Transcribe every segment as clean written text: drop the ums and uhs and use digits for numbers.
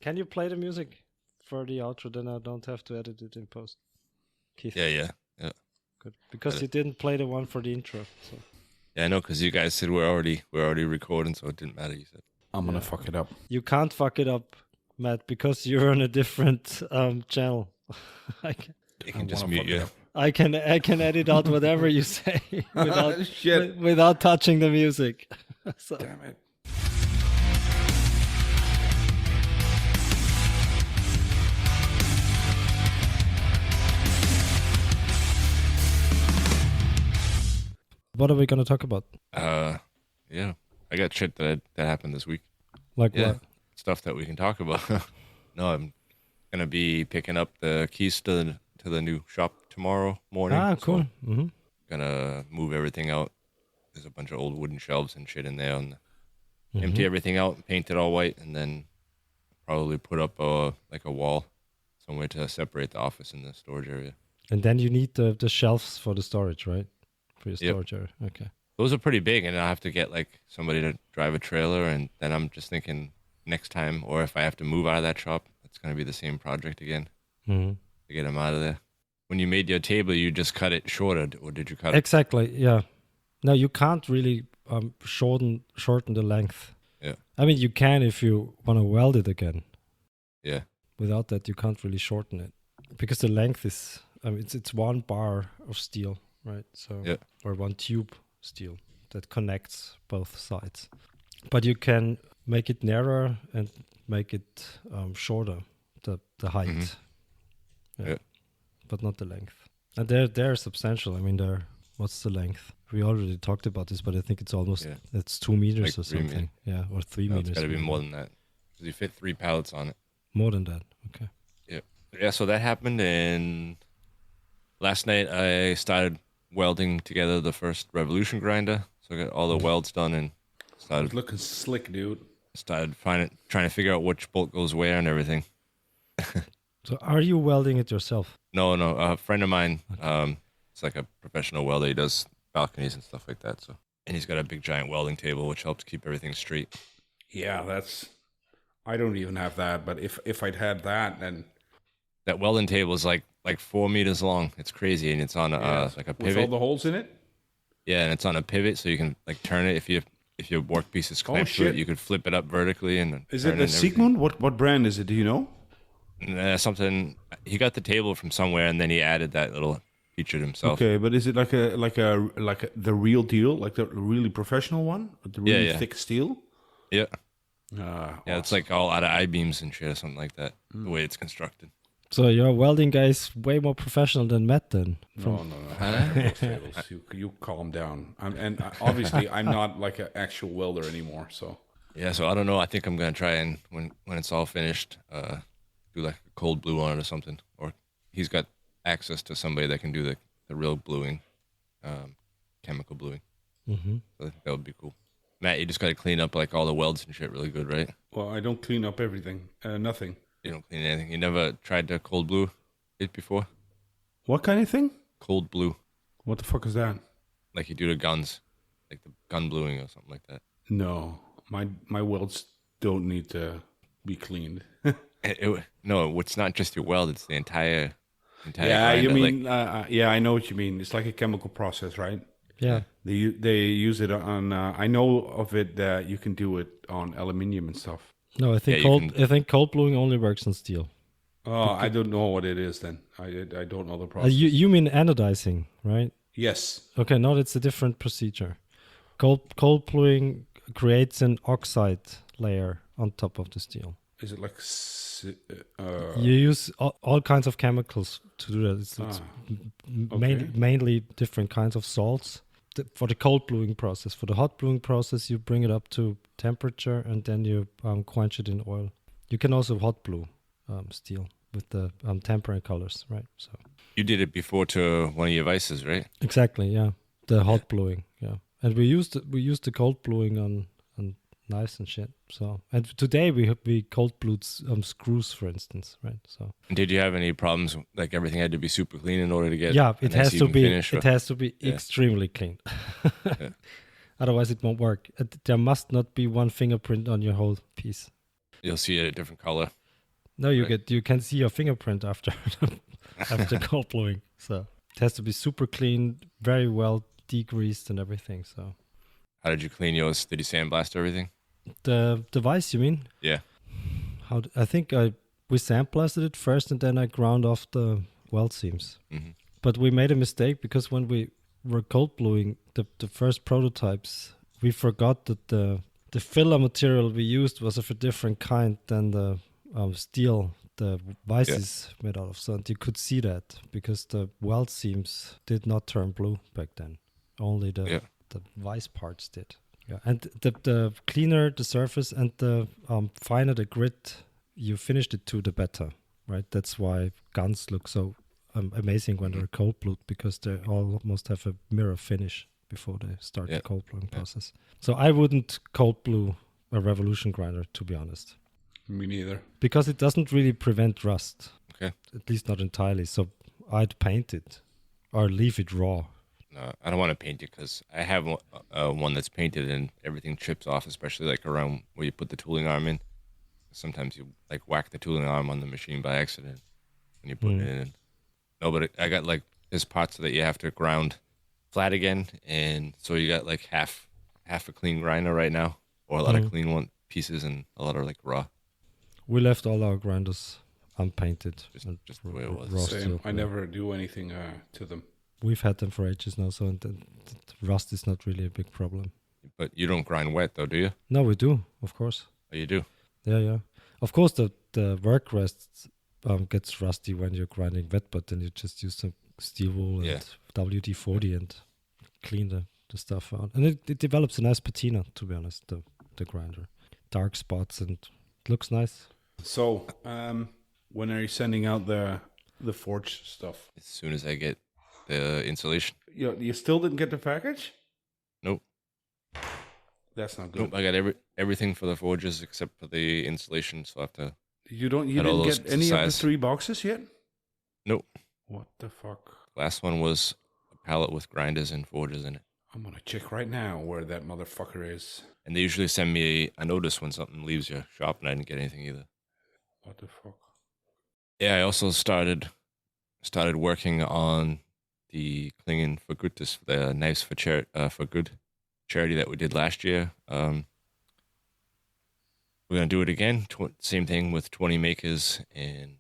Can you play the music for the outro? Then I don't have to edit it in post. Keith. Yeah. Good. Because you didn't play the one for the intro. So. Yeah, I know, because you guys said we're already recording, so it didn't matter. You said I'm gonna fuck it up. You can't fuck it up, Matt, because you're on a different channel. They can just mute you. I can edit out whatever you say without touching the music. So. Damn it. What are we going to talk about? Yeah, I got shit that happened this week. Like what? Stuff that we can talk about. No, I'm gonna be picking up the keys to the new shop tomorrow morning. Ah, cool. So gonna move everything out. There's a bunch of old wooden shelves and shit in there, and empty everything out, paint it all white, and then probably put up a wall somewhere to separate the office and the storage area. And then you need the shelves for the storage, right? For your storage area. Okay. Those are pretty big, and I have to get like somebody to drive a trailer, and then I'm just thinking next time, or if I have to move out of that shop, it's going to be the same project again to get them out of there. When you made your table, you just cut it shorter, or did you cut it? Exactly, yeah. No, you can't really shorten the length. Yeah. I mean, you can if you want to weld it again. Yeah. Without that, you can't really shorten it because the length is, it's one bar of steel, right? So or one tube steel that connects both sides. But you can make it narrower and make it shorter, the height. Yeah. But not the length. And they're substantial. I mean, what's the length? We already talked about this, but I think it's almost, it's 2 meters like or something. Yeah, or 3 meters. It's got to be more than that. Because you fit 3 pallets on it. More than that, okay. Yeah, so that happened, and last night I started welding together the first Revolution grinder. So I got all the welds done and started... It's looking slick, dude. Started trying to figure out which bolt goes where and everything. So are you welding it yourself? No, a friend of mine, it's like a professional welder. He does balconies and stuff like that. So, and he's got a big giant welding table, which helps keep everything straight. Yeah, I don't even have that, but if I'd had that, then... That welding table is like 4 meters long. It's crazy, and it's on like a pivot. With all the holes in it? Yeah, and it's on a pivot, so you can like turn it if your workpiece is clamped to it. You could flip it up vertically and is it a Sigmund? What brand is it? Do you know? Something. He got the table from somewhere, and then he added that little feature himself. Okay, but is it like the real deal, like the really professional one, with the really thick steel? Yeah. Awesome. It's like all out of I-beams and shit or something like that. The way it's constructed. So your welding guy is way more professional than Matt then. No. You calm down. And obviously I'm not like an actual welder anymore. So yeah, so I don't know. I think I'm gonna try and when it's all finished, do like a cold blue on it or something. Or he's got access to somebody that can do the real bluing, chemical bluing. So I think that would be cool. Matt, you just got to clean up like all the welds and shit really good, right? Well, I don't clean up everything. Nothing. You don't clean anything. You never tried to cold blue it before? What kind of thing? Cold blue. What the fuck is that? Like you do to guns, like the gun bluing or something like that. No, my welds don't need to be cleaned. No, it's not just your weld; it's the entire. Yeah, grinder. you mean? Yeah, I know what you mean. It's like a chemical process, right? Yeah. They use it on. I know of it that you can do it on aluminium and stuff. No, I think cold bluing only works on steel. Oh, I don't know what it is then. I don't know the process. You mean anodizing, right? Yes. Okay, no, it's a different procedure. Cold bluing creates an oxide layer on top of the steel. Is it like... You use all kinds of chemicals to do that. It's mainly different kinds of salts. For the cold bluing process. For the hot bluing process, you bring it up to temperature and then you quench it in oil. You can also hot blue steel with the tempering colors, right? So you did it before to one of your vices, right? Exactly, yeah. The hot bluing, yeah. And we used the cold bluing on knives and shit. So and today we cold blued screws, for instance, right? So. And did you have any problems? Like everything had to be super clean in order to get. Yeah, it has to be. Finish, it has to be extremely clean. Otherwise, it won't work. There must not be one fingerprint on your whole piece. You'll see it a different color. No, you can see your fingerprint after after cold bluing. So it has to be super clean, very well degreased and everything. So how did you clean yours? Did you sandblast everything? the device, you mean? Yeah. I think we sandblasted it first, and then I ground off the weld seams. Mm-hmm. But we made a mistake because when we were cold bluing the first prototypes, we forgot that the filler material we used was of a different kind than the steel the vice is made out of. So you could see that because the weld seams did not turn blue back then. Only the vice parts did. Yeah, and the cleaner the surface and the finer the grit you finished it to, the better, right? That's why guns look so amazing when they're cold blued, because they almost have a mirror finish before they start the cold bluing process. So I wouldn't cold blue a Revolution grinder, to be honest. Me neither. Because it doesn't really prevent rust. Okay. At least not entirely. So I'd paint it or leave it raw. No, I don't want to paint it because I have one that's painted and everything chips off, especially like around where you put the tooling arm in. Sometimes you like whack the tooling arm on the machine by accident when you put it in. No, but I got like there's parts that you have to ground flat again, and so you got like half a clean grinder right now, or a lot of clean pieces and a lot of like raw. We left all our grinders unpainted. Just the way it was. Same. I never do anything to them. We've had them for ages now, so the rust is not really a big problem. But you don't grind wet though, do you? No, we do, of course. Oh, you do? Yeah. Of course, the work rest gets rusty when you're grinding wet, but then you just use some steel wool and WD-40 and clean the stuff out. And it develops a nice patina, to be honest, the grinder. Dark spots, and it looks nice. So, when are you sending out the forge stuff? As soon as I get the insulation. You still didn't get the package? Nope. That's not good. Nope, I got everything for the forges except for the insulation, so I have to... You didn't get any of the 3 boxes yet? Nope. What the fuck? Last one was a pallet with grinders and forges in it. I'm gonna check right now where that motherfucker is. And they usually send me a notice when something leaves your shop, and I didn't get anything either. What the fuck? Yeah, I also started working on the Klingen for Gutes, the knives for good charity that we did last year. We're gonna do it again. Same thing with 20 makers, and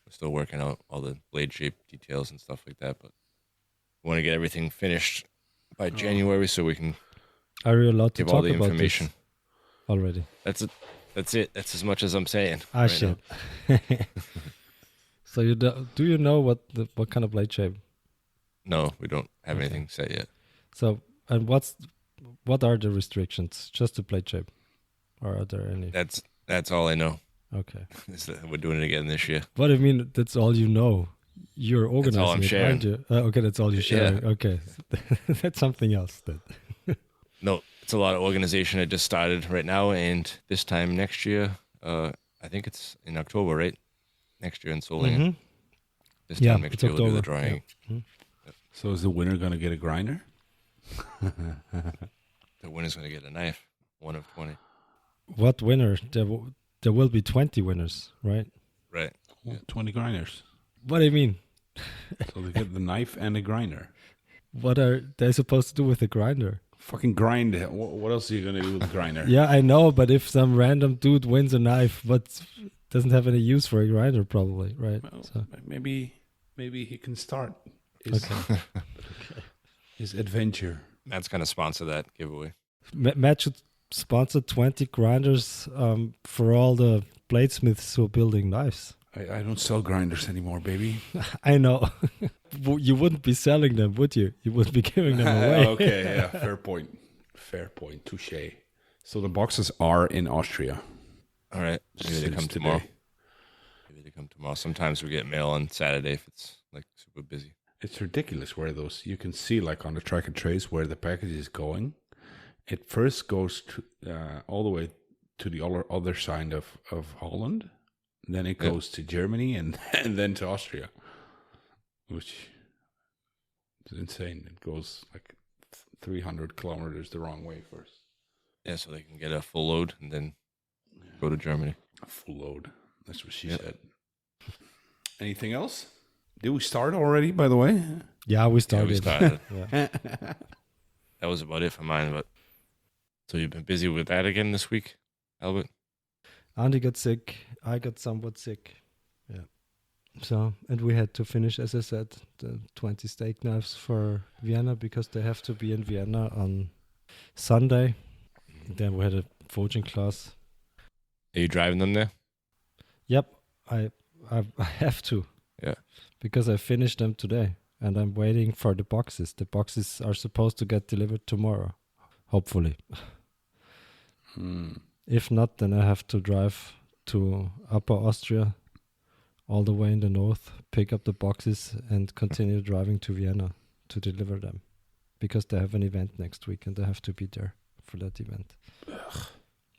we're still working out all the blade shape details and stuff like that. But we want to get everything finished by January so we can. Are you allowed to give talk all the about information this already? That's it. That's as much as I'm saying. Shit. So do you know what kind of blade shape? No, we don't have anything set yet. So, and what are the restrictions? Just the blade shape, or are there any? That's all I know. Okay. We're doing it again this year. What I mean, that's all you know. You're organizing. That's all I'm sharing. Aren't you? Okay, that's all you're sharing. Yeah. Okay, that's something else then. No, it's a lot of organization. I just started right now, and this time next year, I think it's in October, right? Next year in Solingen. This time next year we'll do the drawing. Yeah. Mm-hmm. So is the winner going to get a grinder? The winner's going to get a knife, 1 of 20. What winner? There will be 20 winners, right? Right. Well, 20 grinders. What do you mean? So they get the knife and a grinder. What are they supposed to do with the grinder? Fucking grind. What else are you going to do with the grinder? Yeah, I know, but if some random dude wins a knife but doesn't have any use for a grinder, probably, right? Well, so. Maybe he can start his adventure. Matt's going to sponsor that giveaway. Matt should sponsor 20 grinders for all the bladesmiths who are building knives. I don't sell grinders anymore, baby. I know. You wouldn't be selling them, would you? You wouldn't be giving them away. Okay, yeah, fair point. Touche. So the boxes are in Austria. All right. Maybe they come tomorrow. Sometimes we get mail on Saturday if it's like super busy. It's ridiculous where you can see like on the track and trace where the package is going. It first goes to, all the way to the other side of Holland. Then it goes to Germany and then to Austria, which is insane. It goes like 300 kilometers the wrong way first. Yeah, so they can get a full load and then go to Germany. A full load. That's what she said. Anything else? Did we start already, by the way? Yeah, we started. Yeah. That was about it for mine. But so you've been busy with that again this week, Albert? Andy got sick. I got somewhat sick. Yeah. So, and we had to finish, as I said, the 20 steak knives for Vienna because they have to be in Vienna on Sunday. Then we had a forging class. Are you driving them there? Yep, I have to. Yeah. Because I finished them today and I'm waiting for the boxes. The boxes are supposed to get delivered tomorrow, hopefully. If not, then I have to drive to Upper Austria, all the way in the north, pick up the boxes and continue driving to Vienna to deliver them. Because they have an event next week and I have to be there for that event. Ugh.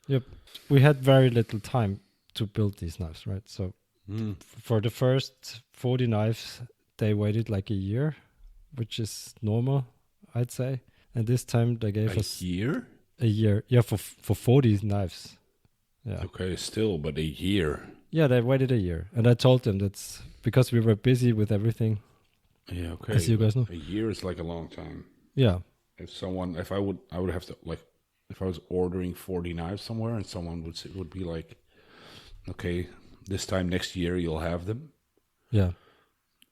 Yep. We had very little time to build these knives, right? So for the first 40 knives, they waited like a year, which is normal, I'd say. And this time they gave us... A year? A year. Yeah, for 40 knives. Yeah. Okay, still, but a year. Yeah, they waited a year. And I told them that's because we were busy with everything. Yeah, okay. As you guys know. A year is like a long time. Yeah. If I would have to, like, if I was ordering 40 knives somewhere and someone would be like, okay, this time next year you'll have them. Yeah.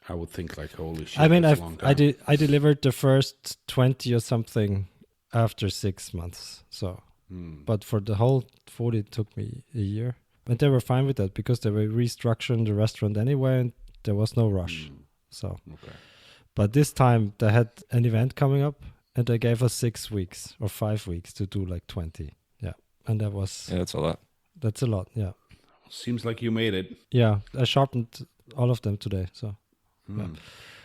I would think like, holy shit, I mean, that's a long time. I delivered the first 20 or something after 6 months. So, but for the whole 40, it took me a year. And they were fine with that because they were restructuring the restaurant anyway and there was no rush. So, okay. But this time they had an event coming up and they gave us 6 weeks or 5 weeks to do like 20. Yeah. And that was... Yeah, that's a lot. That's a lot, yeah. Seems like you made it. Yeah, I sharpened all of them today. So, yeah.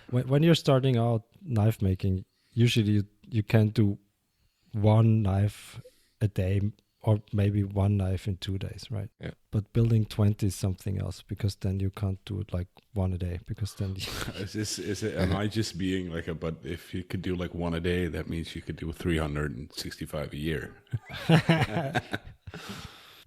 When you're starting out knife making, usually you can do one knife a day or maybe one knife in 2 days, right? Yeah. But building 20 is something else because then you can't do it like one a day because then... Am I just being like but if you could do like one a day, that means you could do 365 a year.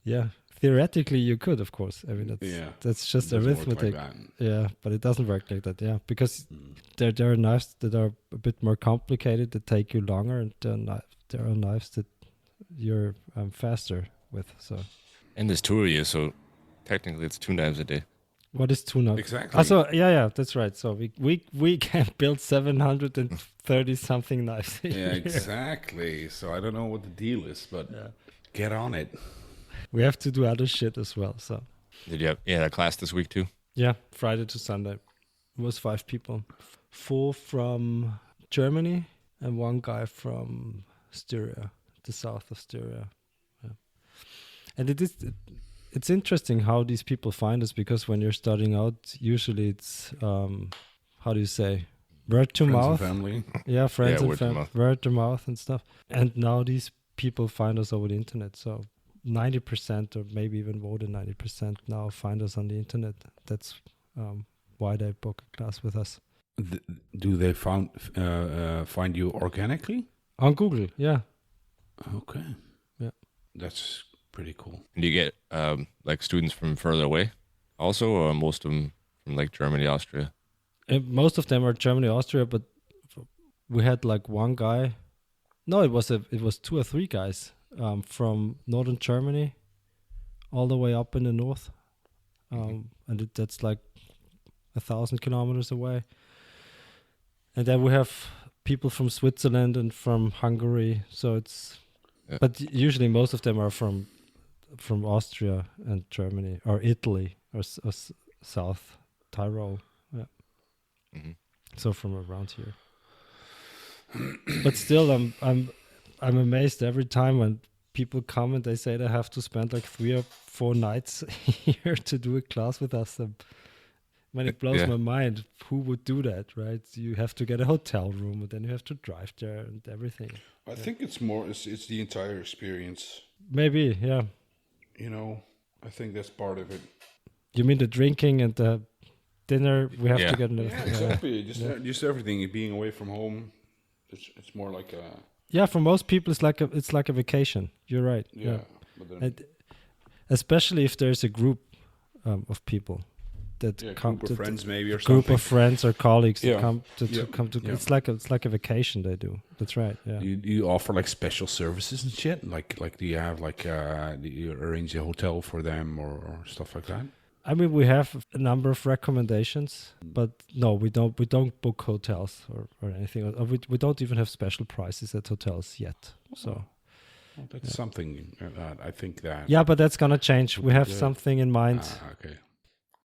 Yeah. Theoretically, you could, of course. I mean, that's just arithmetic. Like yeah, but it doesn't work like that. Yeah, because there are knives that are a bit more complicated that take you longer, and there are knives that you're faster with. So, and there's 2 of you, so technically it's 2 knives a day. What is 2 knives? Exactly. So yeah, that's right. So we can build 730 something knives. Yeah, exactly. So I don't know what the deal is, but get on it. We have to do other shit as well. So did you have a class this week too? Yeah, Friday to Sunday. It was 5 people, 4 from Germany and 1 guy from Styria, the south of Styria. Yeah. And it's interesting how these people find us because when you're starting out, usually it's how do you say, word to mouth. And family. Yeah, friends and word to mouth. Word to mouth and stuff. And now these people find us over the internet. So 90% or maybe even more than 90% now find us on the internet. That's why they book a class with us. Do they find you organically? On Google, yeah. Okay. Yeah. That's pretty cool. And do you get like students from further away also, or most of them from like Germany, Austria? Most of them are Germany, Austria, but we had like 1 guy. No, it was 2 or 3 guys. From northern Germany all the way up in the north. And that's like 1,000 kilometers away. And then we have people from Switzerland and from Hungary. So it's, but usually most of them are from Austria and Germany or Italy or South Tyrol. Yeah. Mm-hmm. So from around here. But still, I'm amazed every time when people come and they say they have to spend like 3 or 4 nights here to do a class with us. When it blows my mind, who would do that, right? You have to get a hotel room and then you have to drive there and everything. I think it's the entire experience. Maybe, yeah. You know, I think that's part of it. You mean the drinking and the dinner? We have to get another. Yeah, exactly. Just everything. Being away from home, it's more like a... Yeah, for most people, it's like a vacation. You're right. Yeah. But then, and especially if there's a group of people that come group of friends maybe or group something. of friends or colleagues that come to Yeah. It's like a vacation they do. That's right. Yeah. You offer like special services and shit. Like do you have like do you arrange a hotel for them or stuff like that? I mean, we have a number of recommendations, but no, we don't book hotels or anything. We don't even have special prices at hotels yet. So Well, that's something that I think that. yeah, but that's gonna change. We have something in mind. Okay.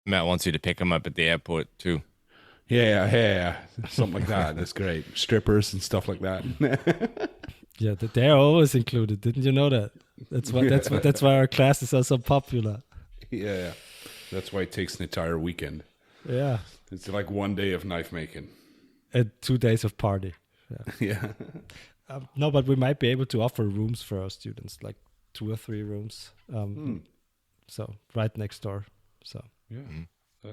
Matt wants you to pick him up at the airport too. Yeah. Something like that. That's great. Strippers and stuff like that. Yeah, they're always included. Didn't you know that? That's why our classes are so popular. Yeah. That's why it takes an entire weekend. Yeah. It's like 1 day of knife making. And 2 days of party. Yeah. No, but we might be able to offer rooms for our students, like 2 or 3 rooms. So right next door. So yeah,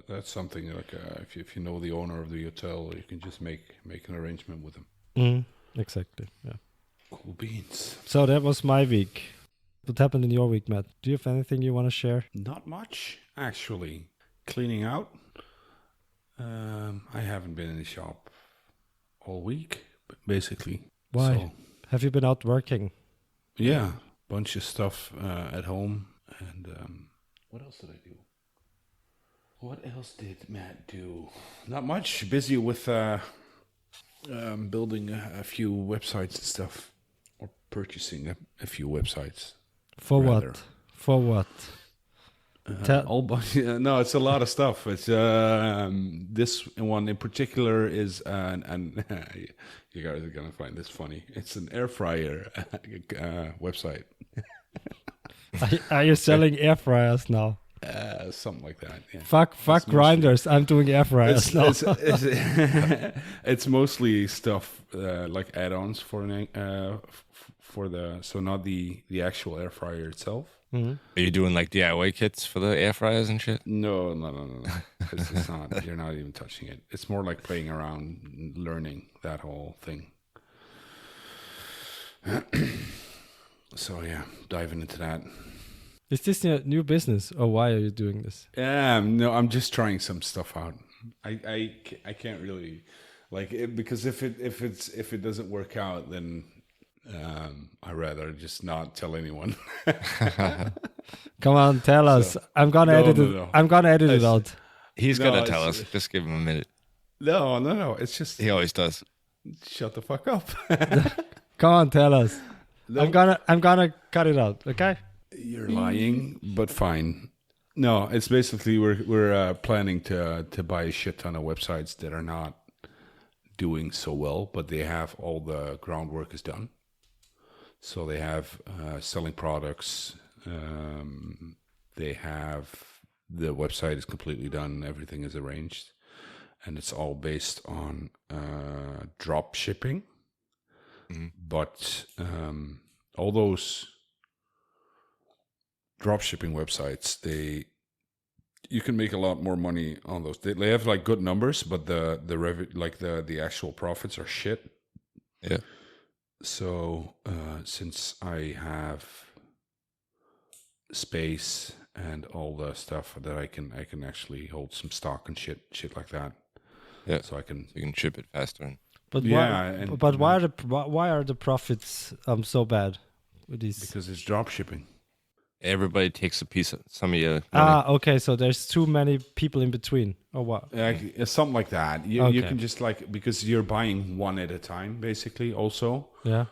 that's something like if you know the owner of the hotel, you can just make an arrangement with them. Exactly. Yeah. Cool beans. So that was my week. What happened in your week, Matt? Do you have anything you want to share? Not much, actually. Cleaning out. I haven't been in the shop all week, basically. Why? So, Have you been out working? yeah, bunch of stuff at home. And what else did I do? What else did Matt do? Not much. Busy with building a few websites and stuff, or purchasing a few websites. For rather. what? For what? No, it's a lot of stuff. It's this one in particular is and you guys are gonna find this funny. It's an air fryer website. Are you selling air fryers now? Something like that. Yeah. Fuck grinders. I'm doing air fryers now. It's mostly stuff like add-ons for so not the actual air fryer itself. Are you doing like DIY kits for the air fryers and shit? No. It's not. You're not even touching it. It's more like playing around, learning that whole thing. So yeah, diving into that. Is this your new business, or why are you doing this? No, I'm just trying some stuff out. I can't really like it, because if it doesn't work out, then I'd rather just not tell anyone. Come on, tell us. I'm gonna edit it. No. I'm gonna edit it out. He's gonna tell us. Just give him a minute. No. It's just He always does. shut the fuck up. Come on, tell us. No. I'm gonna cut it out. Okay. You're lying, but fine. No, it's basically we're planning to buy a shit ton of websites that are not doing so well, but they have all the groundwork is done. So they have selling products. They have the website is completely done. Everything is arranged, and it's all based on drop shipping. But all those dropshipping websites, you can make a lot more money on those. They have like good numbers, but the actual profits are shit. Yeah. So since I have space and all the stuff that I can actually hold some stock and shit like that. Yeah. So you can ship it faster. But yeah, why are the profits so bad with these? Because it's drop shipping. Everybody takes a piece of some of your money. Okay, so there's too many people in between, or what? Something like that. You can just because you're buying one at a time, basically. Also, yeah.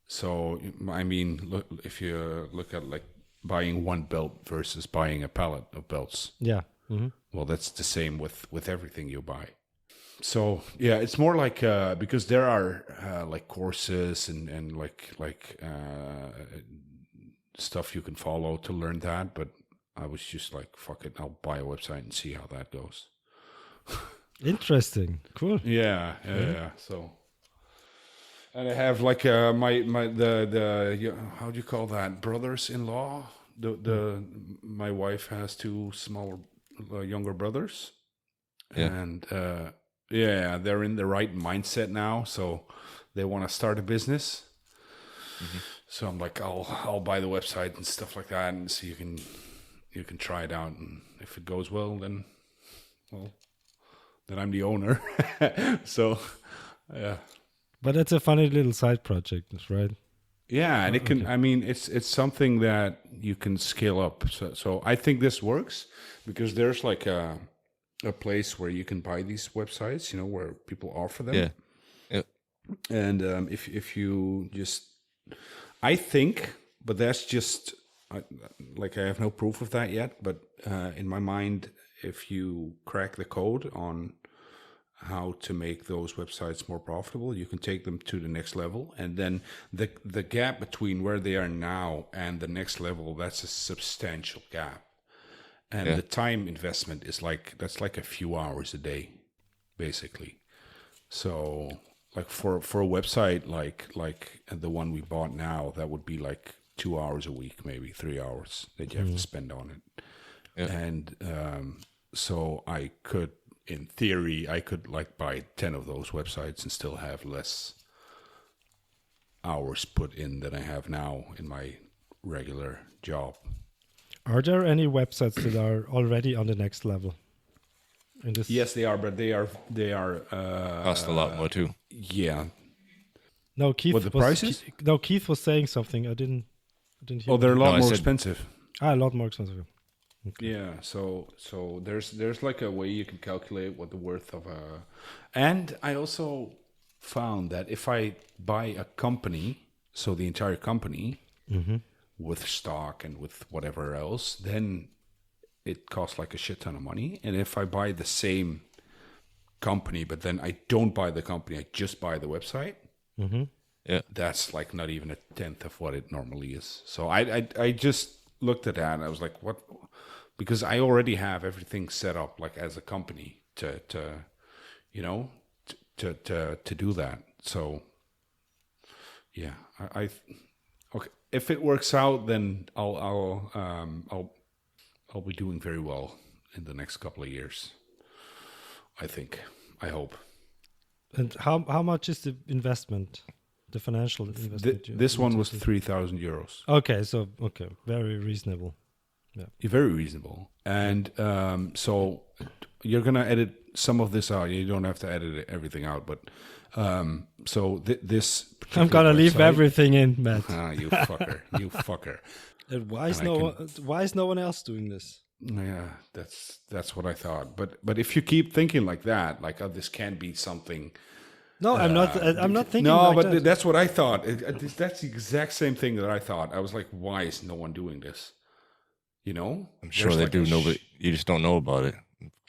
So I mean, look, if you look at like buying one belt versus buying a pallet of belts, yeah. Well, that's the same with everything you buy. So yeah, it's more like because there are like courses and like stuff you can follow to learn that, but I was just like, fuck it, I'll buy a website and see how that goes. Interesting. Cool. Yeah. So, and I have like the how do you call that, brothers-in-law? My wife has 2 smaller younger brothers, and they're in the right mindset now, so they want to start a business. So I'm like, I'll buy the website and stuff like that, and so you can you can try it out, and if it goes well, then I'm the owner. So, yeah. But it's a funny little side project, right? Yeah, and it can. Okay. I mean, it's something that you can scale up. So I think this works because there's like a place where you can buy these websites, where people offer them. Yeah. And if you just, I think, but that's just like I have no proof of that yet. But in my mind, if you crack the code on how to make those websites more profitable, you can take them to the next level, and then the gap between where they are now and the next level, that's a substantial gap, and the time investment is that's like a few hours a day, basically. So like for a website like the one we bought now, that would be like 2 hours a week, maybe 3 hours that you have to spend on it. And so in theory, I could like buy 10 of those websites and still have less hours put in than I have now in my regular job. Are there any websites that are already on the next level? Yes, they are, but they are Cost a lot more too. Yeah. No, Keith. What the prices? Keith was saying something. I didn't hear. Oh, they're a lot more said- expensive. A lot more expensive. Okay. Yeah, so there's like a way you can calculate what the worth of a, and I also found that if I buy a company, so the entire company with stock and with whatever else, then it costs like a shit ton of money. And if I buy the same company, but then I don't buy the company, I just buy the website, that's like not even a tenth of what it normally is. So I just looked at that and I was like, what? Because I already have everything set up like as a company to do that. So yeah, I okay. If it works out, then I'll be doing very well in the next couple of years. I think. I hope. And how much is the investment? The financial investment? This one was 3,000 euros. Okay, very reasonable. Yeah, Very reasonable. And so you're gonna edit some of this out. You don't have to edit everything out, but so this. I'm gonna leave everything in, Matt. You fucker! You fucker! And why is no one else doing this? Yeah, that's what I thought. But if you keep thinking like that, like this can be something. No, I'm not. I'm not thinking. No, like but that. that's what I thought. That's the exact same thing that I thought. I was like, why is no one doing this? I'm sure they do. Nobody, you just don't know about it.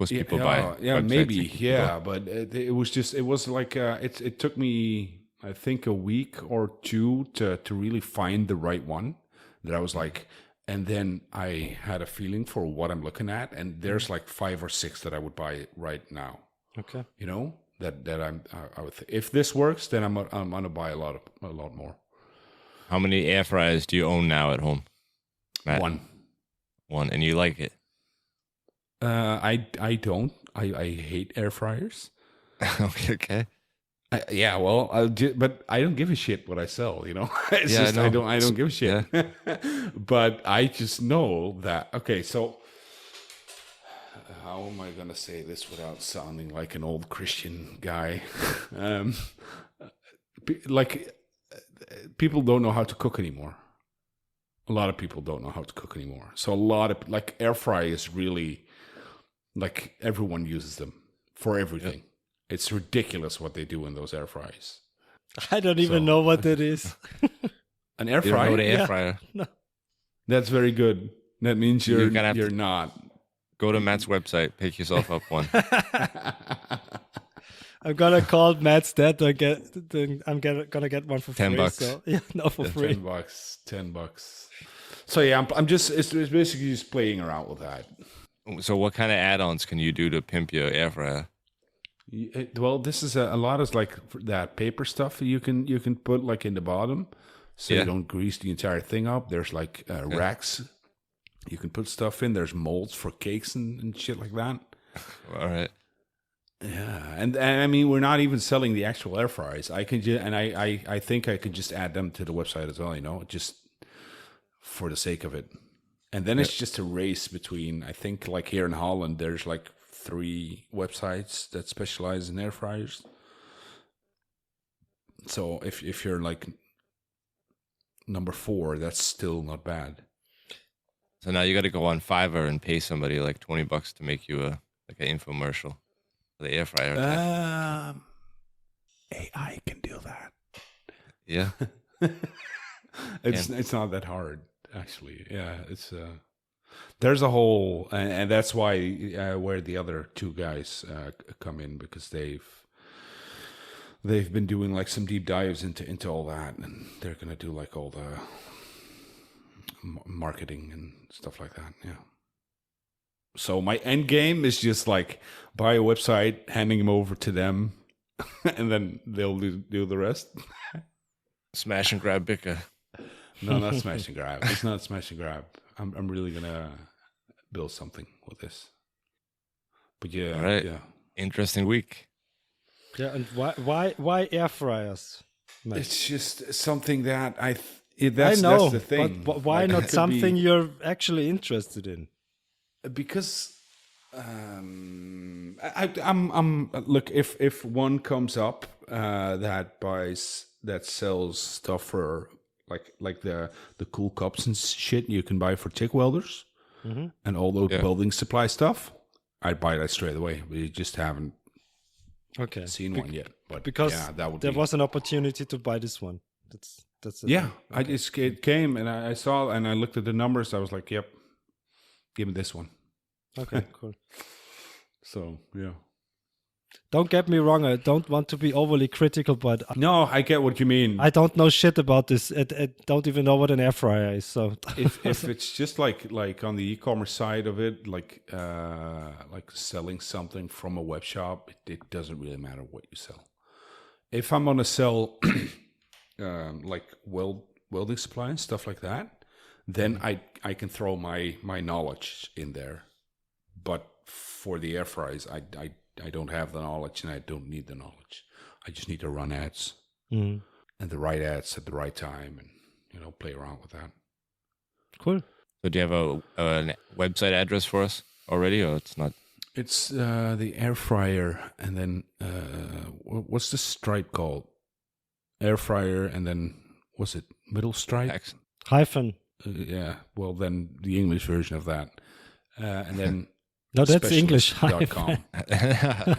Most people buy. Yeah, websites. maybe. Yeah, but it was like it took me, I think, a week or two to really find the right one that I was like, and then I had a feeling for what I'm looking at, and there's like 5 or 6 that I would buy right now. Okay. That I would if this works, then I'm gonna buy a lot more. How many air fryers do you own now at home, Matt? One, and you like it? I don't. I hate air fryers. Okay. Yeah, well, but I don't give a shit what I sell. It's Yeah, just I don't give a shit. Yeah. But I just know that. Okay, so how am I gonna say this without sounding like an old Christian guy? People don't know how to cook anymore. A lot of people don't know how to cook anymore. So a lot of air fry is really like everyone uses them for everything. Yep. It's ridiculous what they do in those air fryers. I don't even know what that is. An air fryer? You know air fryer. No. That's very good. That means you're not. Go to Matt's website, pick yourself up one. I'm gonna call Matt's dad to I'm gonna get one for $10. free. So, yeah, no, for free. $10. So yeah, I'm just it's basically just playing around with that. So what kind of add-ons can you do to pimp your air fryer? Well, this is a lot of like that paper stuff you can put like in the bottom, so you don't grease the entire thing up. There's like racks you can put stuff in. There's molds for cakes and shit like that. All right. Yeah, and I mean we're not even selling the actual air fryers. I can I think I could just add them to the website as well. Just for the sake of it. And then it's just a race between, I think, like here in Holland, there's like 3 websites that specialize in air fryers. So if you're like number 4, that's still not bad. So now you got to go on Fiverr and pay somebody like $20 to make you an infomercial for the air fryer. AI can do that. Yeah. It's not that hard, actually. Yeah, it's there's a whole, and that's why where the other 2 guys come in, because they've been doing like some deep dives into all that, and they're gonna do like all the marketing and stuff like that. Yeah. So my end game is just like buy a website, handing them over to them, and then they'll do the rest. Smash and grab bicker. No, not smash and grab. It's not smash and grab. I'm really gonna build something with this. But yeah, all right. Yeah. Interesting week. Yeah, and why air fryers? Mate? It's just something that I know. That's the thing. But why like, not something you're actually interested in? Because I'm look, if one comes up that sells stuff for like the cool cups and shit you can buy for TIG welders and all those building supply stuff, I'd buy that straight away. We just haven't seen one yet. But because there was an opportunity to buy this one. That's the thing. Okay. It came and I saw and I looked at the numbers. I was like, yep, give me this one. Okay, cool. So yeah. Don't get me wrong. I don't want to be overly critical, but no, I get what you mean. I don't know shit about this. I don't even know what an air fryer is. So if it's just like on the e-commerce side of it, like selling something from a web shop, it doesn't really matter what you sell. If I'm gonna sell like welding supply and stuff like that, then I can throw my knowledge in there. But for the air fryers, I don't have the knowledge and I don't need the knowledge. I just need to run ads and the right ads at the right time and, play around with that. Cool. So do you have a website address for us already, or it's not? It's the air fryer and then what's the stripe called? Air fryer and then what's it? Middle stripe? Hyphen. Yeah. Well, then the English version of that. And then... No, that's English. .com.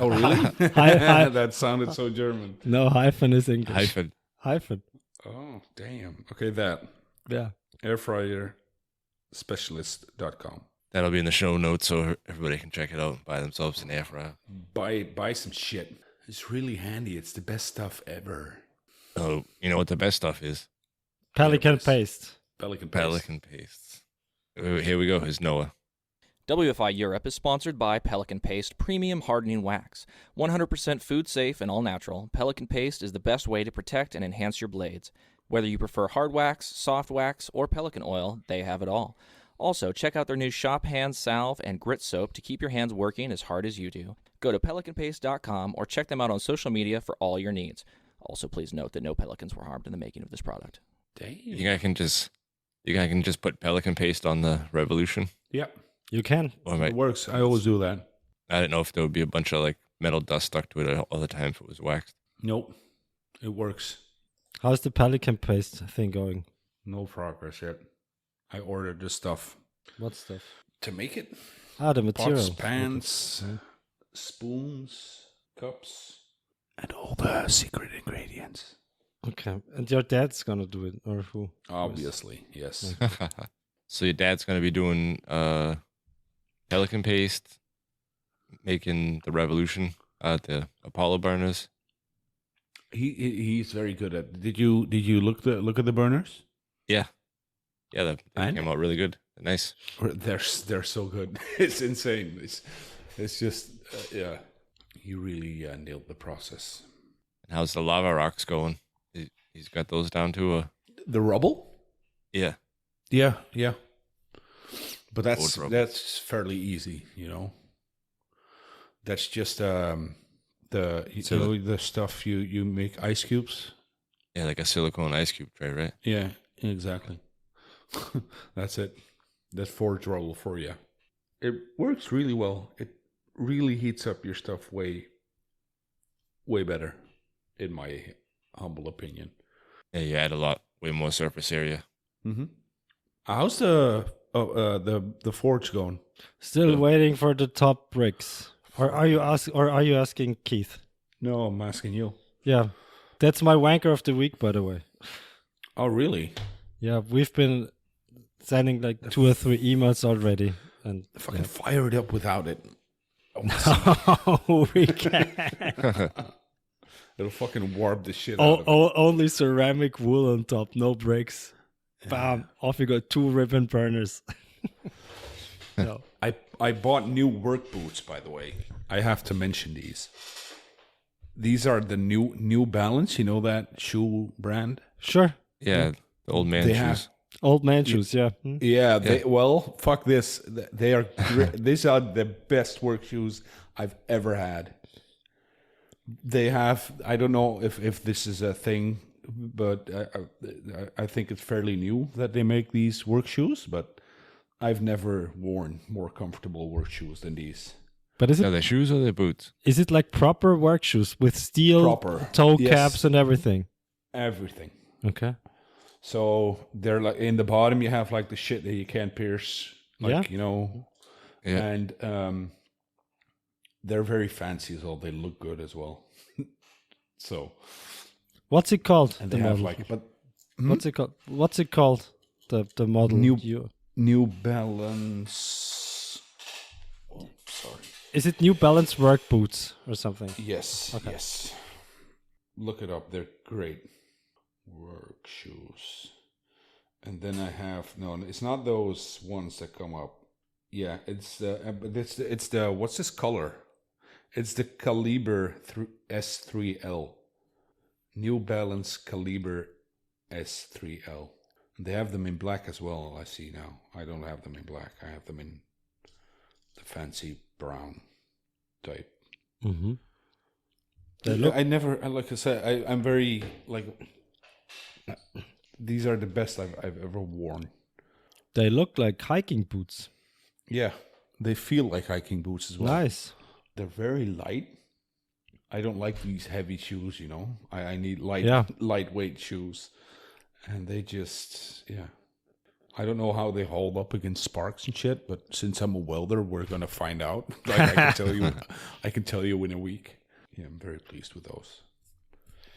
Oh, really? That sounded so German. No, hyphen is English. Hyphen. Oh, damn. Okay, that. Yeah. Airfryer specialist.com. That'll be in the show notes so everybody can check it out and buy themselves an air fryer. Buy some shit. It's really handy. It's the best stuff ever. Oh, you know what the best stuff is? Pelican paste. Pelican paste. Here we go. Here's Noah. WFI Europe is sponsored by Pelican Paste Premium Hardening Wax. 100% food safe and all natural, Pelican Paste is the best way to protect and enhance your blades. Whether you prefer hard wax, soft wax, or Pelican oil, they have it all. Also, check out their new Shop Hand Salve and Grit Soap to keep your hands working as hard as you do. Go to pelicanpaste.com or check them out on social media for all your needs. Also, please note that no pelicans were harmed in the making of this product. Damn. You think I can just put Pelican Paste on the Revolution? Yep. You can. It works. I always do that. I didn't know if there would be a bunch of like metal dust stuck to it all the time if it was waxed. Nope. It works. How's the Pelican paste thing going? No progress yet. I ordered the stuff. What stuff? To make it. The material. Pots, pans, spoons, cups, and all the secret ingredients. Okay. And your dad's gonna do it, or who? Obviously, yes. So your dad's going to be doing Pelican Paste, making the Revolution at the Apollo burners. He's very good at. Did you look at the burners? Yeah, they came out really good. Nice. They're so good. It's insane. It's just yeah. You really nailed the process. And how's the lava rocks going? He's got those down to the rubble. Yeah. Yeah. But that's fairly easy, That's just the stuff you make ice cubes. Yeah, like a silicone ice cube tray, right? Yeah, exactly. That's it. That's forge roll for you. It works really well. It really heats up your stuff way better, in my humble opinion. Yeah, you add way more surface area. Mm-hmm. How's the forge going? Still waiting for the top bricks. Or are you asking Keith? No, I'm asking you. Yeah, that's my wanker of the week, by the way. Oh, really? Yeah, we've been sending like 2 or 3 emails already, and fucking fire it up without it. No, we can't. It'll fucking warp the shit out of it. Only ceramic wool on top, no bricks. Bam! Off you go, 2 ribbon burners. No. I bought new work boots, by the way. I have to mention these. These are the New Balance. You know that shoe brand? Sure. Yeah, the old man shoes. Old man shoes, yeah. Yeah. Well, fuck this. They are. These are the best work shoes I've ever had. They have. I don't know if this is a thing, but I think it's fairly new that they make these work shoes. But I've never worn more comfortable work shoes than these. But is it? Are they shoes or they boots? Is it like proper work shoes with steel toe caps and everything? Everything. Okay. So they're like in the bottom. You have like the shit that you can't pierce. Like Yeah. And they're very fancy as well. They look good as well. So. What's it called? And they have like, but what's it called? What's it called? The model. New Balance. Oh, sorry. Is it New Balance work boots or something? Yes. Okay. Yes. Look it up. They're great work shoes. And then I have it's not those ones that come up. Yeah, it's the what's this color? It's the Caliber S3L. New Balance Caliber S3L. They have them in black as well, I see now. I don't have them in black. I have them in the fancy brown type. Mm-hmm. Like I said, I'm very, like, these are the best I've ever worn. They look like hiking boots. Yeah, they feel like hiking boots as well. Nice. They're very light. I don't like these heavy shoes, I need lightweight shoes. And they just, I don't know how they hold up against sparks and shit, but since I'm a welder, we're gonna find out. Like I can tell you in a week. Yeah, I'm very pleased with those.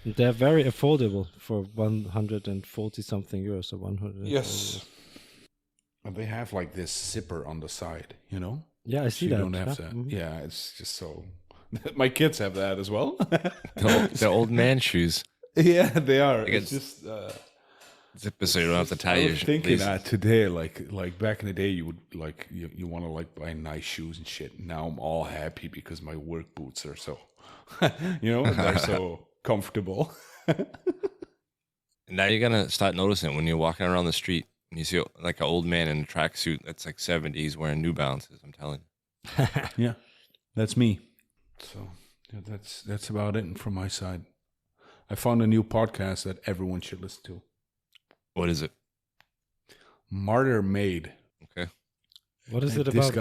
They're very affordable for 140 something euros or 100. Yes. And they have like this zipper on the side, Yeah, I see so that. You don't have to. Mm-hmm. Yeah, it's just so. My kids have that as well. The old man shoes. Yeah, they are. It's just. Zipper so you don't have to tie your. I was thinking that today, like back in the day, you would you want to buy nice shoes and shit. Now I'm all happy because my work boots are so, they're so comfortable. Now you're gonna start noticing when you're walking around the street and you see like an old man in a tracksuit that's like 70s wearing New Balances. I'm telling you. Yeah, that's me. So that's about it from my side. I found a new podcast that everyone should listen to. What is it? Martyr Made. Okay. What is it about?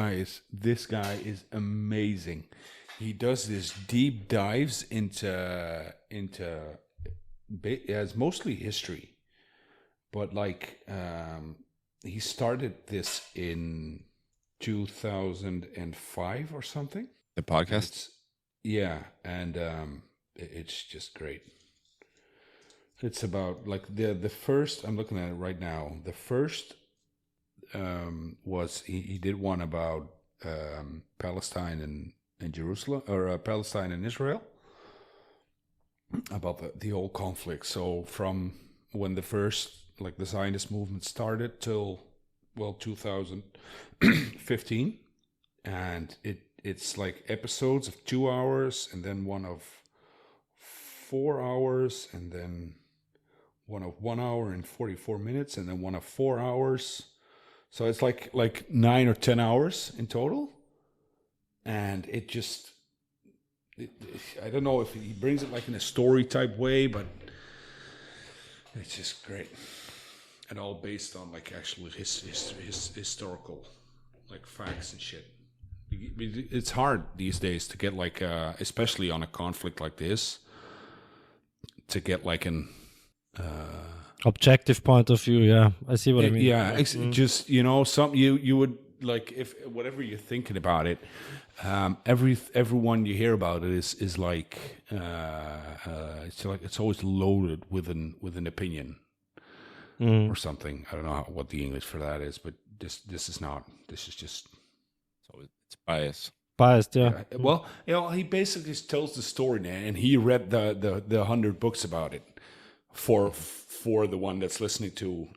This guy is amazing. He does this deep dives into it's mostly history, but he started this in 2005 or something. The podcast. And it's just great. It's about the first. I'm looking at it right now. The first was he did one about Palestine and Jerusalem, or Palestine and Israel, about the whole conflict. So from when the first the Zionist movement started till 2015, and it's like episodes of 2 hours, and then one of 4 hours, and then one of 1 hour and 44 minutes, and then one of 4 hours. So it's like 9 or 10 hours in total. And it just, I don't know if he brings it in a story type way, but it's just great. And all based on like actual his historical like facts and shit. It's hard these days to get like, especially on a conflict like this, to get like an objective point of view. Yeah, I see what I mean. Yeah, just some you would like, if whatever you're thinking about it, everyone you hear about it is like it's always loaded with an opinion or something. I don't know what the English for that is, but this is not. This is just. So it's bias. Biased, yeah. Well, he basically tells the story now, and he read the 100 books about it for the one that's listening to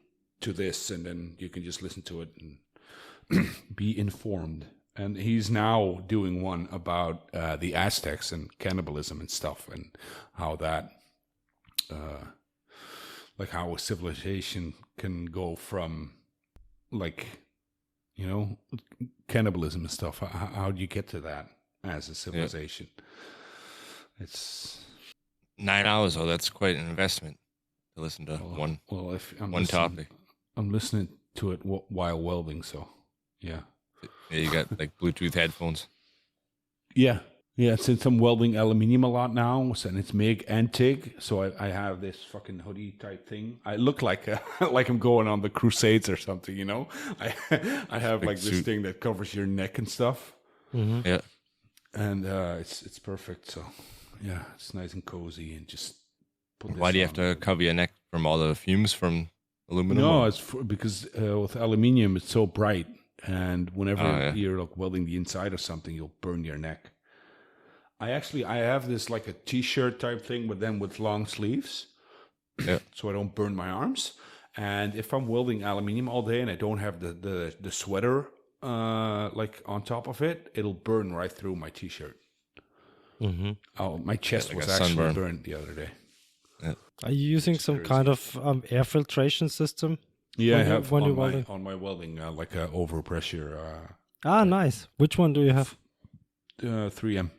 this, and then you can just listen to it and be informed. And he's now doing one about the Aztecs and cannibalism and stuff, and how that, like how a civilization can go from, like, cannibalism and stuff. How do you get to that as a civilization? Yeah. It's 9 hours, though. That's quite an investment to listen to one topic. I'm listening to it while welding, so yeah. Yeah, you got like Bluetooth headphones. Yeah. Since I'm welding aluminium a lot now, and it's MIG and TIG, so I have this fucking hoodie type thing. I look like like I'm going on the Crusades or something, I have like this thing that covers your neck and stuff. Mm-hmm. Yeah, and it's perfect. So yeah, it's nice and cozy, and just. Why do you have to cover your neck from all the fumes from aluminum? No, it's because with aluminium it's so bright, and whenever you're like welding the inside of something, you'll burn your neck. I have this like a t-shirt type thing, but then with long sleeves, so I don't burn my arms. And if I'm welding aluminium all day and I don't have the sweater like on top of it, it'll burn right through my t-shirt. Mm-hmm. Oh, my chest was actually burned the other day. Yeah. Are you using some kind of air filtration system? Yeah, I have on my welding like a overpressure. Nice. Which one do you have? 3M.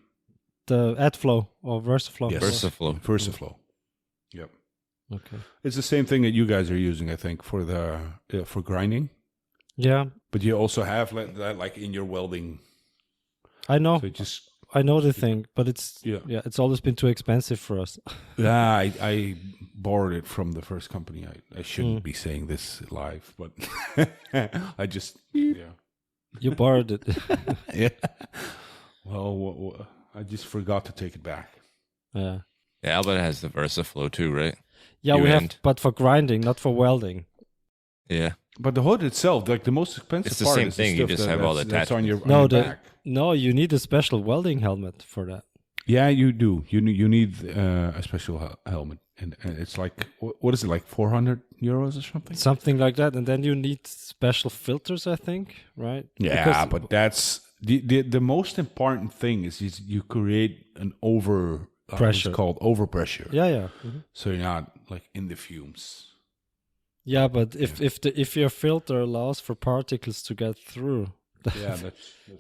The AdFlow or VersaFlow? Yes. VersaFlow. Yep. Okay. It's the same thing that you guys are using, I think, for for grinding. Yeah. But you also have that like in your welding. I know. So I know the thing, but it's it's always been too expensive for us. Yeah, I borrowed it from the first company. I shouldn't be saying this live, but I just You borrowed it. Yeah. Well, I just forgot to take it back. Yeah. Yeah, Albert has the VersaFlow too, right? Yeah, we have, but for grinding, not for welding. Yeah. But the hood itself, like the most expensive part, it's the same thing. You just have all the attachments. On your back. No, you need a special welding helmet for that. Yeah, you do. You need a special helmet, and it's like, what is it, like €400 or something? Something like that, and then you need special filters, I think, right? Yeah, but that's the most important thing is you create an pressure. It's called overpressure. Yeah. Mm-hmm. So you're not like in the fumes. Yeah, but if your filter allows for particles to get through,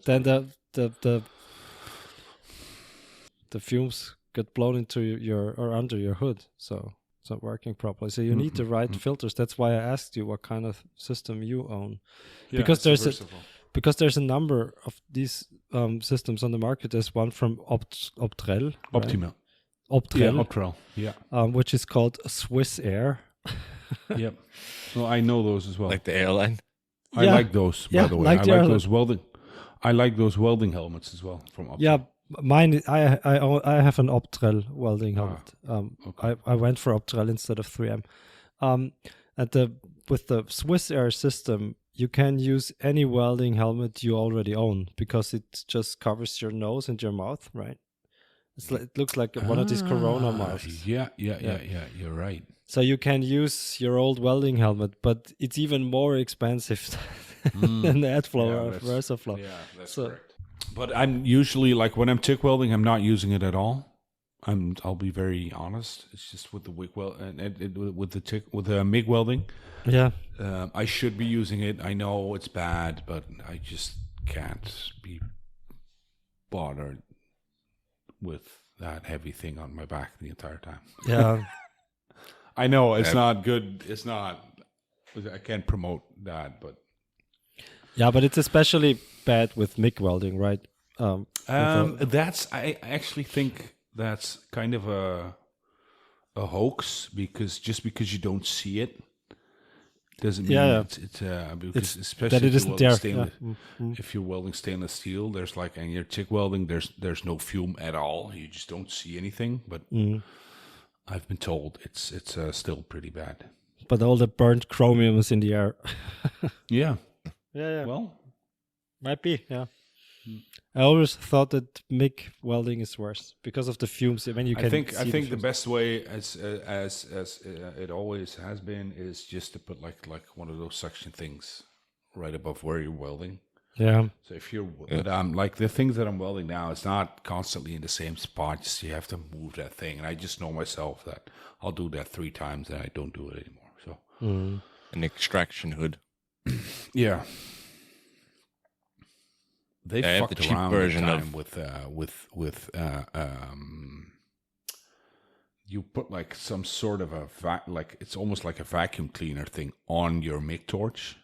then the fumes get blown into or under your hood, so it's not working properly. So you need the right filters. That's why I asked you what kind of system you own, because there's a number of these systems on the market. There's one from Optrel, Optima. Optrel, yeah. Which is called Swiss Air. Yep. Well, I know those as well. Like the airline. I like those, by the way. I like those welding. I like those welding helmets as well from Optrel. Yeah, mine. I have an Optrel welding helmet. Okay. I went for Optrel instead of 3M. With the Swiss Air system, you can use any welding helmet you already own because it just covers your nose and your mouth, right? It looks like one of these Corona masks. Yeah. You're right. So you can use your old welding helmet, but it's even more expensive than the AdFlow or VersaFlow. Yeah, that's correct. But I'm usually, like, when I'm TIG welding, I'm not using it at all. I'll be very honest. It's just with the MIG with the MIG welding. Yeah. I should be using it. I know it's bad, but I just can't be bothered with that heavy thing on my back the entire time. Yeah. I know it's not good. It's not I can't promote that, but Yeah, but it's especially bad with MIG welding, right? I actually think that's kind of a hoax, because just because you don't see it doesn't mean it's because especially that it if isn't there. stainless, if you're welding stainless steel, there's like, and you're TIG welding, there's no fume at all. You just don't see anything. But I've been told it's still pretty bad. But all the burnt chromium is in the air. Yeah. Yeah. Well, might be. Yeah. I always thought that MIG welding is worse because of the fumes. When you can, I think the best way, as it always has been, is just to put like one of those suction things right above where you're welding. Yeah. So if you're, like the things that I'm welding now, it's not constantly in the same spot. Just you have to move that thing, and I just know myself that I'll do that 3 times, and I don't do it anymore. So an extraction hood. Yeah. They fucked the cheap around version time with you put like some sort of a like it's almost like a vacuum cleaner thing on your MIG torch,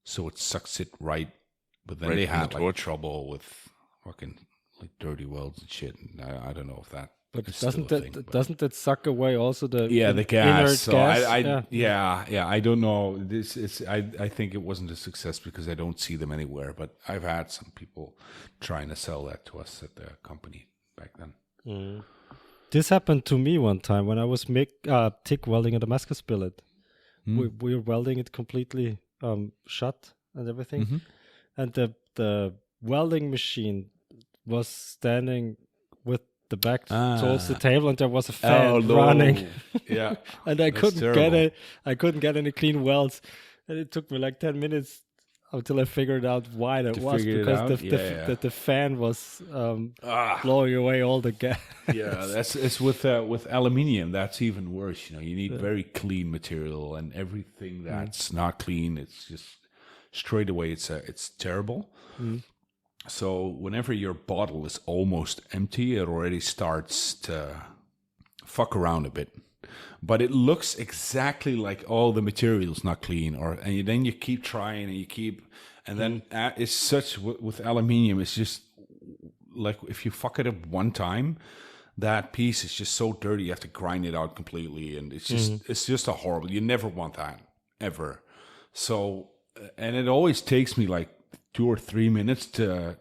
so it sucks it right. But then they had like trouble with fucking like dirty welds and shit. And I don't know if that. But doesn't that suck away also the the gas? So gas? I don't know. This is I think it wasn't a success because I don't see them anywhere. But I've had some people trying to sell that to us at the company back then. This happened to me one time when I was TIG welding a Damascus billet. We were welding it completely shut and everything, and the welding machine was standing with the back towards the table, and there was a fan running. Yeah, and I couldn't get any clean welds, and it took me like 10 minutes until I figured out why that was, because the fan was blowing away all the gas. Yeah, it's with aluminium. That's even worse. You need very clean material, and everything that's not clean, it's just straight away. It's terrible. So whenever your bottle is almost empty, it already starts to fuck around a bit. But it looks exactly like all the material's not clean, and then you keep trying and then it's such with aluminium. It's just like if you fuck it up one time, that piece is just so dirty. You have to grind it out completely, and it's just a horrible. You never want that ever. So, and it always takes me like 2 or 3 minutes to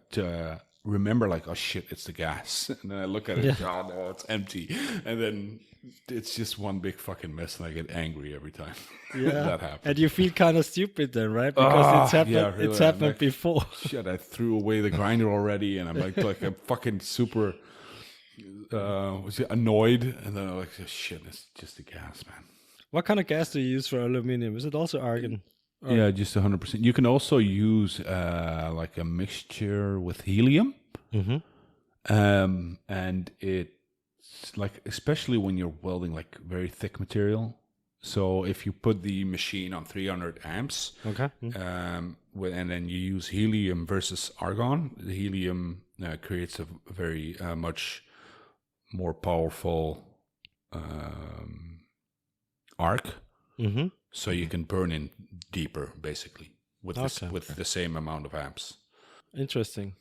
remember, like, oh shit, it's the gas. And then I look at it, oh no, it's empty. And then it's just one big fucking mess, and I get angry every time that happens. And you feel kind of stupid then, right? Because it's happened. Yeah, really. It's happened before. Shit, I threw away the grinder already, and I'm like I'm fucking super annoyed. And then I'm like, oh, shit, it's just the gas, man. What kind of gas do you use for aluminum? Is it also argon? Yeah, just 100%. You can also use like a mixture with helium, and it's like, especially when you're welding like very thick material. So if you put the machine on 300 amps, and then you use helium versus argon, the helium creates a very much more powerful arc. So you can burn in deeper, basically, with the same amount of amps. Interesting.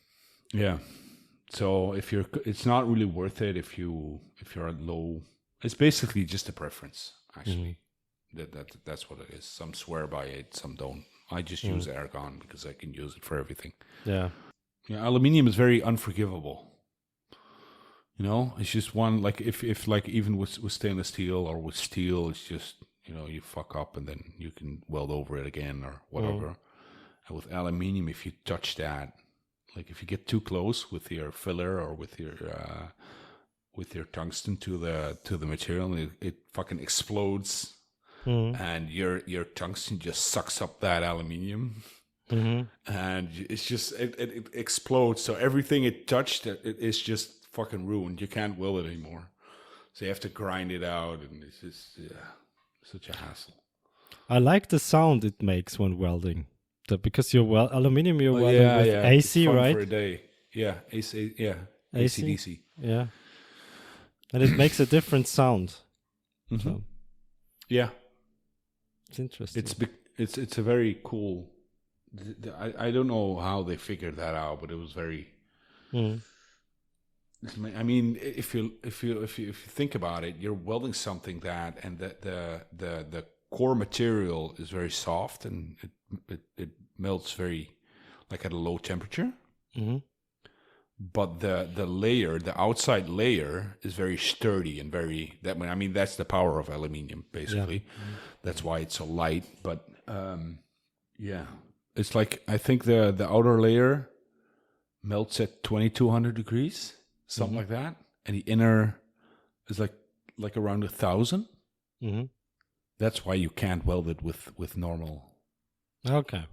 Yeah. So it's not really worth it if you're at low. It's basically just a preference, actually. That's what it is. Some swear by it, some don't. I just use argon because I can use it for everything. Yeah. Yeah. Aluminium is very unforgivable. It's just one, like if like even with stainless steel or with steel, it's just, you fuck up and then you can weld over it again or whatever. And with aluminium, if you touch that, like if you get too close with your filler or with your tungsten to the material, it fucking explodes, and your tungsten just sucks up that aluminium, and it's just it explodes. So everything it touched, it's just fucking ruined. You can't weld it anymore. So you have to grind it out, and it's just such a hassle. I like the sound it makes when welding. Because aluminium, you're welding with AC, right? For a day. Yeah, AC, AC/DC. Yeah. And it makes a different sound. So. Yeah. It's interesting. It's a very cool. I don't know how they figured that out, but it was very. I mean, if you think about it, you're welding something and the core material is very soft and it melts very like at a low temperature. But the outside layer is very sturdy and that's the power of aluminium basically. Yeah. That's why it's so light. But it's like I think the outer layer melts at 2200 degrees. Something like that, and the inner is like around 1,000. That's why you can't weld it with normal. Okay.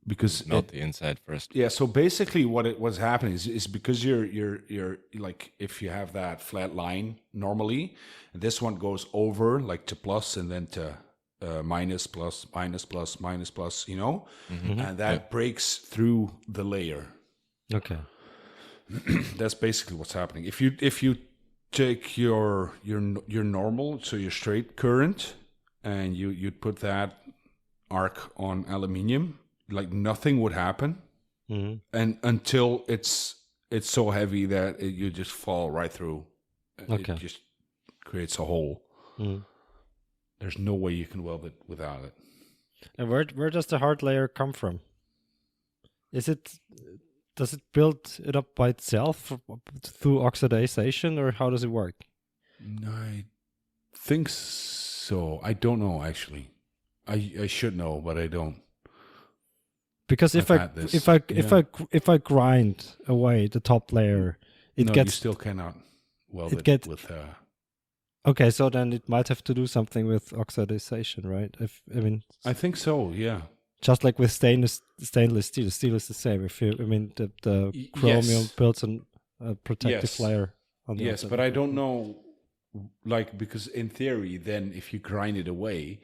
Because melt the inside first. Yeah. So basically, what's happening is because you're like if you have that flat line normally, and this one goes over like to plus and then to minus plus minus plus minus plus, and that breaks through the layer. Okay. That's basically what's happening. If you take your normal, so your straight current, and you'd put that arc on aluminium, like nothing would happen, and until it's so heavy that you just fall right through. Okay. It just creates a hole. There's no way you can weld it without it. And where does the hard layer come from? Does it build it up by itself through oxidization, or how does it work? I think so. I don't know actually. I should know, but I don't. Because if I grind away the top layer, you still cannot weld it with. Okay, so then it might have to do something with oxidization, right? I think so. Yeah. Just like with stainless steel is the same. The chromium builds a protective layer on the outside. But I don't know, because in theory, then if you grind it away,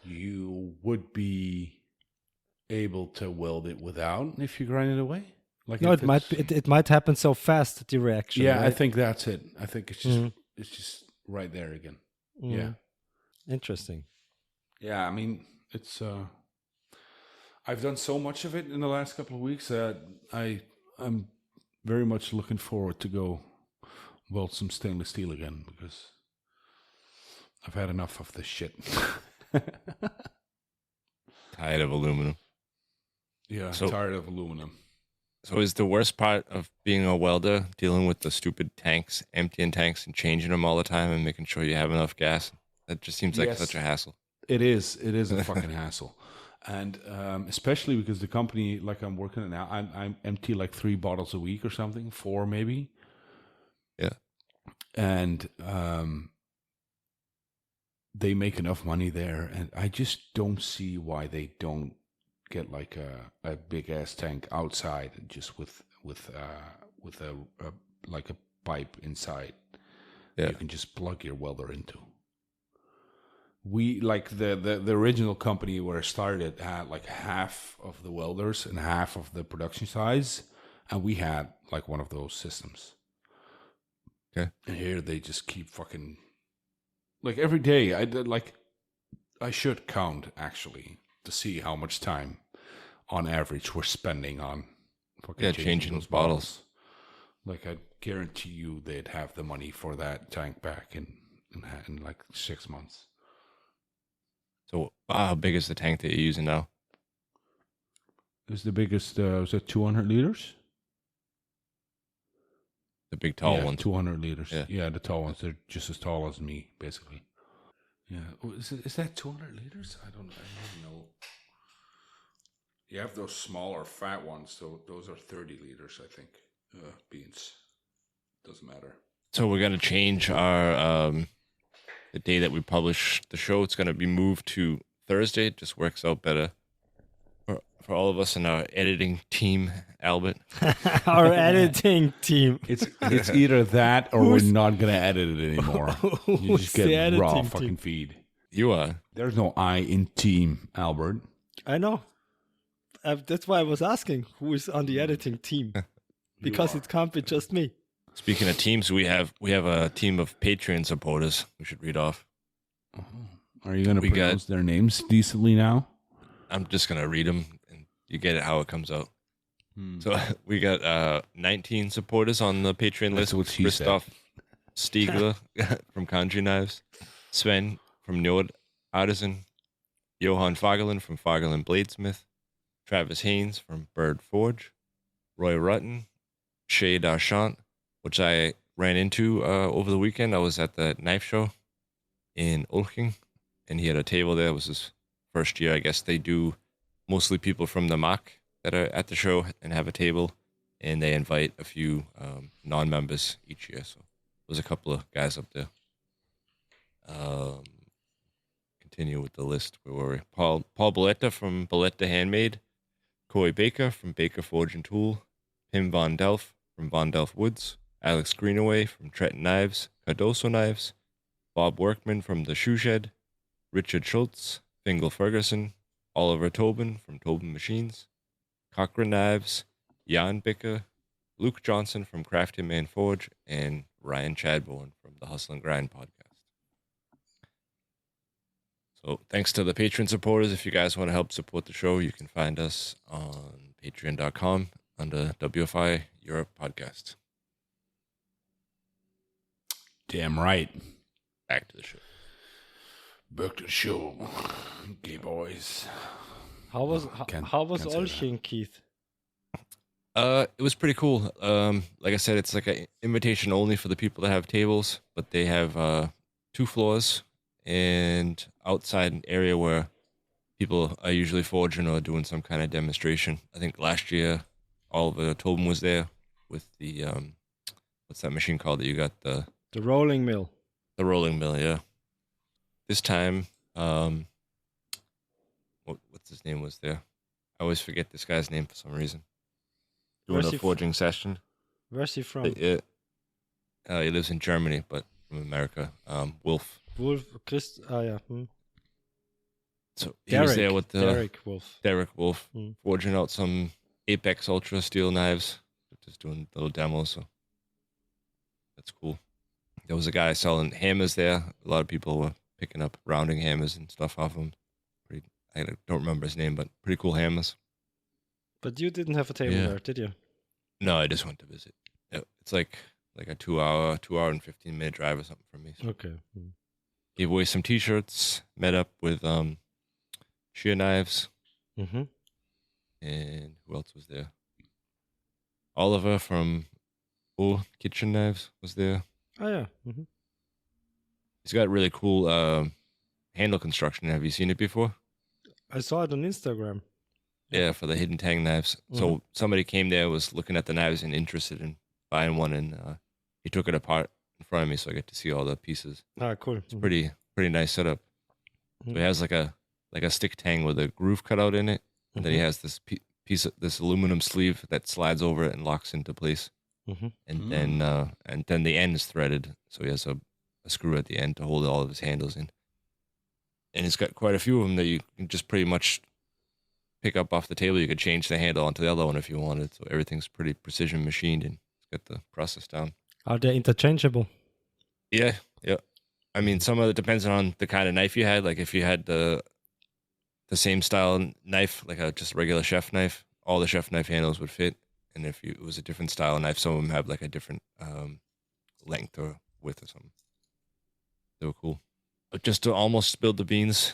you would be able to weld it without if you grind it away. No, it might happen so fast, the reaction. Yeah, right? I think that's it. I think it's just right there again. Yeah, interesting. Yeah, it's. I've done so much of it in the last couple of weeks that I'm very much looking forward to go weld some stainless steel again because I've had enough of this shit. Tired of aluminum. Yeah, tired of aluminum. So is the worst part of being a welder dealing with the stupid tanks, emptying tanks and changing them all the time and making sure you have enough gas? That just seems like such a hassle. It is a fucking hassle. And especially because the company, like I'm working at now, I'm empty like 3 bottles a week or something, 4 maybe. Yeah. And they make enough money there, and I just don't see why they don't get like a big ass tank outside, just with a like a pipe inside. You can just plug your welder into. We like the original company where I started had like half of the welders and half of the production size, and we had like one of those systems. Okay. And here they just keep fucking like every day. I should count actually to see how much time on average we're spending on fucking changing those bottles. Like I guarantee you they'd have the money for that tank back in like 6 months. So how big is the tank that you're using now? It's the biggest, was it 200 liters? The big tall ones. 200 liters. Yeah, the tall ones. They're just as tall as me, basically. Yeah. Oh, is that 200 liters? I don't know. You have those smaller, fat ones. So those are 30 liters, I think. Beans. Doesn't matter. So we're going to change our... the day that we publish the show, it's going to be moved to Thursday. It just works out better for all of us in our editing team, Albert. Our editing team. It's either that or we're not going to edit it anymore. You just get raw fucking feed. You are. There's no I in team, Albert. I know. That's why I was asking who is on the editing team. Because it can't be just me. Speaking of teams, we have a team of Patreon supporters we should read off. Are you going to pronounce their names decently now? I'm just going to read them, and you get it how it comes out. So we got 19 supporters on the Patreon list. Christoph Stiegler from Kanji Knives, Sven from Nord Artisan, Johan Fagerlund from Fagerlund Bladesmith, Travis Haynes from Bird Forge, Roy Rutten, Shay Darchant, which I ran into over the weekend. I was at the knife show in Olching, and he had a table there. It was his first year. I guess they do mostly people from the MAC that are at the show and have a table, and they invite a few non-members each year. So there's a couple of guys up there. Continue with the list. Where were we? Paul Balletta from Balletta Handmade, Corey Baker from Baker Forge and Tool, Pim Von Delft from Von Delft Woods, Alex Greenaway from Trenton Knives, Cardoso Knives, Bob Workman from The Shoe Shed, Richard Schultz, Fingal Ferguson, Oliver Tobin from Tobin Machines, Cochrane Knives, Jan Bicker, Luke Johnson from Crafty Man Forge, and Ryan Chadbourne from the Hustle and Grind podcast. So thanks to the Patreon supporters. If you guys want to help support the show, you can find us on patreon.com under WFI Europe Podcast. Damn right. Back to the show. Back to the show. Gay boys. How was Olching, Keith? It was pretty cool. Like I said, it's like an invitation only for the people that have tables, but they have 2 floors and outside an area where people are usually forging or doing some kind of demonstration. I think last year Oliver Tobin was there with the what's that machine called that you got, the rolling mill. The rolling mill, yeah. This time, what's his name was there? I always forget this guy's name for some reason. Doing a forging session. Where's he from? He lives in Germany, but from America. Wolf. Yeah. So he was there with Derek Wolf, forging out some Apex Ultra steel knives, just doing little demos. So that's cool. There was a guy selling hammers there. A lot of people were picking up rounding hammers and stuff off him. I don't remember his name, but pretty cool hammers. But you didn't have a table there, did you? No, I just went to visit. It's like a 2 hour and 15-minute drive or something for me. So. Okay. Gave away some T-shirts. Met up with shear knives. Mm-hmm. And who else was there? Oliver from Kitchen Knives was there. Oh yeah. Mm-hmm. He's got really cool handle construction. Have you seen it before? I saw it on Instagram. Yeah, for the hidden tang knives. Mm-hmm. So somebody came there, was looking at the knives and interested in buying one, and he took it apart in front of me, so I get to see all the pieces. Ah, cool. It's pretty nice setup. So he has like a stick tang with a groove cut out in it, and then he has this piece of this aluminum sleeve that slides over it and locks into place. And then the end is threaded, so he has a screw at the end to hold all of his handles in. And he's got quite a few of them that you can just pretty much pick up off the table. You could change the handle onto the other one if you wanted. So everything's pretty precision machined, and it's got the process down. Are they interchangeable? Yeah. I mean, some of it depends on the kind of knife you had. Like if you had the same style knife, like just a regular chef knife, all the chef knife handles would fit. And if it was a different style knife, some of them have like a different length or width or something. They were cool. But just to almost spill the beans,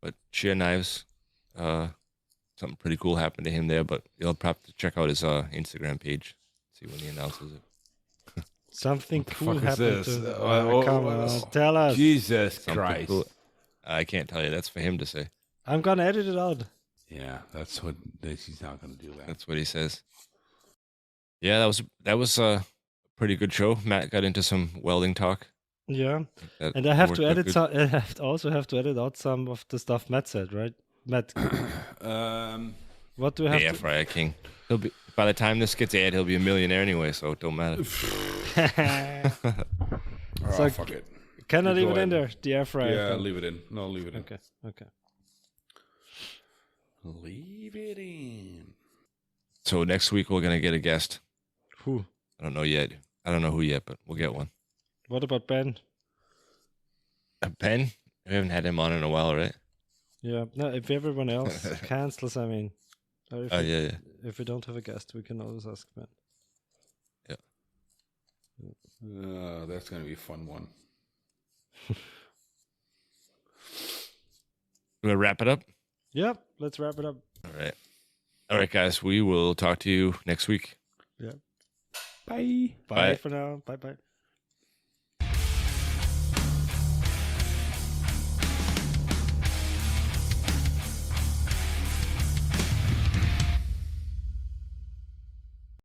but shear knives, something pretty cool happened to him there. But you'll probably have to check out his Instagram page, see when he announces it. Something cool happened to come on, tell us. Jesus Something Christ. Cool. I can't tell you. That's for him to say. I'm going to edit it out. Yeah, he's not going to do that. That's what he says. Yeah, that was a pretty good show. Matt got into some welding talk. Yeah, and I have to edit. I also have to edit out some of the stuff Matt said. Right, Matt? What do we have? The air fryer king. He'll be by the time this gets aired, he'll be a millionaire anyway, so it don't matter. So fuck it. Can I leave it in there? The air fryer. Yeah, leave it in. No, leave it in. Okay. Leave it in. So next week we're gonna get a guest. Who? I don't know yet. I don't know who yet, but we'll get one. What about Ben? Ben? We haven't had him on in a while, right? Yeah. No, if everyone else cancels, I mean, Yeah. If we don't have a guest, we can always ask Ben. Yeah. That's gonna be a fun one. We'll wrap it up. Yep. Let's wrap it up. All right, guys. We will talk to you next week. Yeah. Bye. Bye for now. Bye.